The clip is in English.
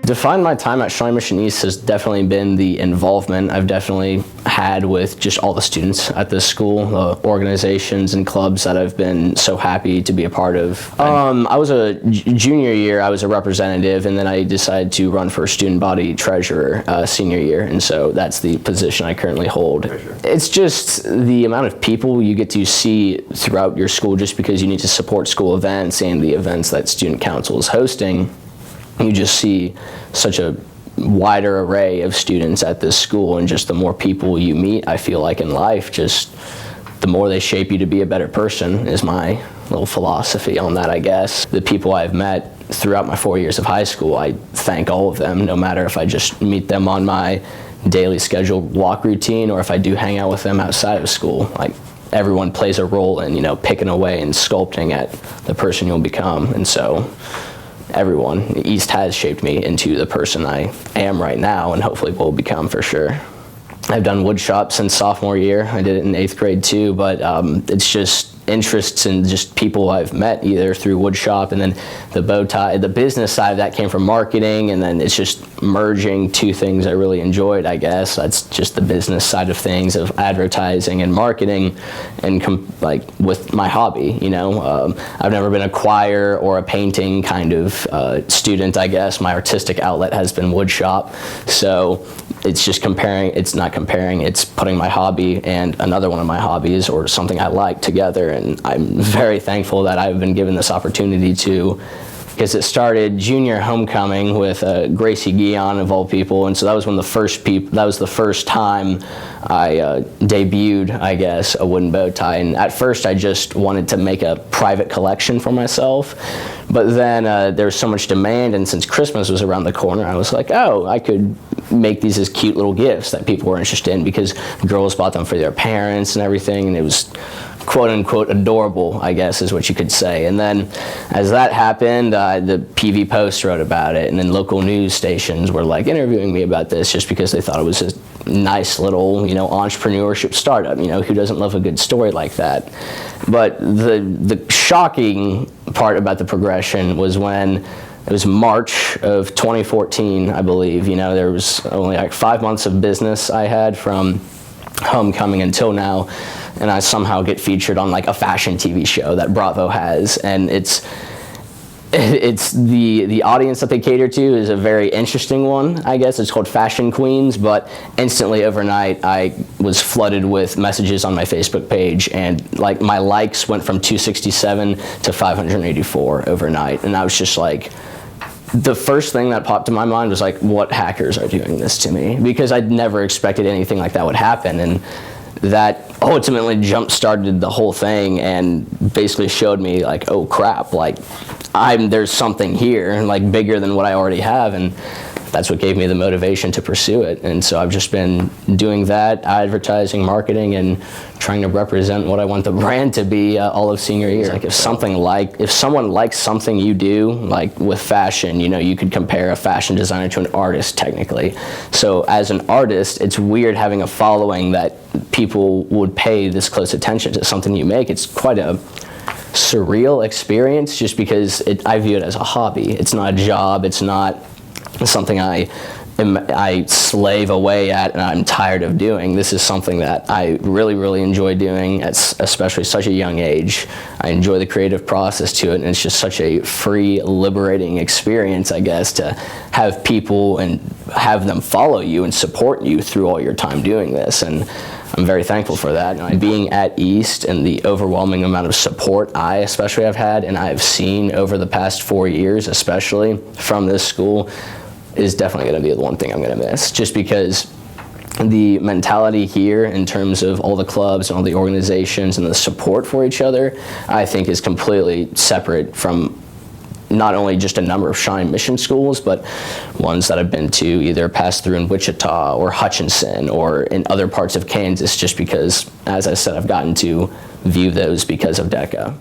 Define my time at Shawnee Mission East has definitely been the involvement I've definitely had with just all the students at this school, organizations and clubs that I've been so happy to be a part of. I was a junior year, I was a representative, and then I decided to run for student body treasurer senior year, and so that's the position I currently hold. It's just the amount of people you get to see throughout your school just because you need to support school events and the events that student council is hosting. You just see such a wider array of students at this school, and just the more people you meet, I feel like in life, just the more they shape you to be a better person is my little philosophy on that, I guess. The people I've met throughout my 4 years of high school, I thank all of them, no matter if I just meet them on my daily scheduled walk routine or if I do hang out with them outside of school. Like, everyone plays a role in, picking away and sculpting at the person you'll become, and so everyone. East has shaped me into the person I am right now, and hopefully will become for sure. I've done wood shop since sophomore year. I did it in 8th grade too, but it's just interests and just people I've met either through wood shop, and then the bow tie, the business side of that came from marketing, and then it's just merging two things I really enjoyed, I guess. That's just the business side of things, of advertising and marketing, and with my hobby, I've never been a choir or a painting kind of student, I guess. My artistic outlet has been wood shop, so it's just it's putting my hobby and another one of my hobbies or something I like together, and I'm very thankful that I've been given this opportunity to, because it started junior homecoming with Gracie Guion of all people, and so that was the first time I debuted, I guess, a wooden bow tie. And at first I just wanted to make a private collection for myself, but then there was so much demand, and since Christmas was around the corner, I was like, oh, I could make these as cute little gifts that people were interested in, because girls bought them for their parents and everything, and it was quote unquote adorable, I guess is what you could say. And then as that happened, the PV Post wrote about it, and then local news stations were like interviewing me about this just because they thought it was a nice little, entrepreneurship startup. Who doesn't love a good story like that? But the shocking part about the progression was when it was March of 2014, I believe. There was only like 5 months of business I had from homecoming until now, and I somehow get featured on like a fashion TV show that Bravo has, and it's the audience that they cater to is a very interesting one, I guess. It's called Fashion Queens, but instantly overnight I was flooded with messages on my Facebook page, and like my likes went from 267 to 584 overnight, and I was just like, the first thing that popped to my mind was like, what hackers are doing this to me? Because I'd never expected anything like that would happen, and that ultimately jump-started the whole thing and basically showed me like, oh crap, like there's something here, like bigger than what I already have, and that's what gave me the motivation to pursue it. And so I've just been doing that, advertising, marketing, and trying to represent what I want the brand to be all of senior year. Like if someone likes something you do, like with fashion, you could compare a fashion designer to an artist technically. So as an artist, it's weird having a following that people would pay this close attention to something you make. It's quite a surreal experience just because I view it as a hobby. It's not a job, it's not something I slave away at and I'm tired of doing. This is something that I really, really enjoy doing at especially such a young age. I enjoy the creative process to it, and it's just such a free, liberating experience, I guess, to have people and have them follow you and support you through all your time doing this. And I'm very thankful for that. Being at East and the overwhelming amount of support I especially have had and I've seen over the past 4 years, especially from this school, is definitely going to be the one thing I'm going to miss, just because the mentality here in terms of all the clubs and all the organizations and the support for each other, I think is completely separate from not only just a number of Shawnee Mission schools, but ones that I've been to, either passed through in Wichita or Hutchinson or in other parts of Kansas, just because, as I said, I've gotten to view those because of DECA.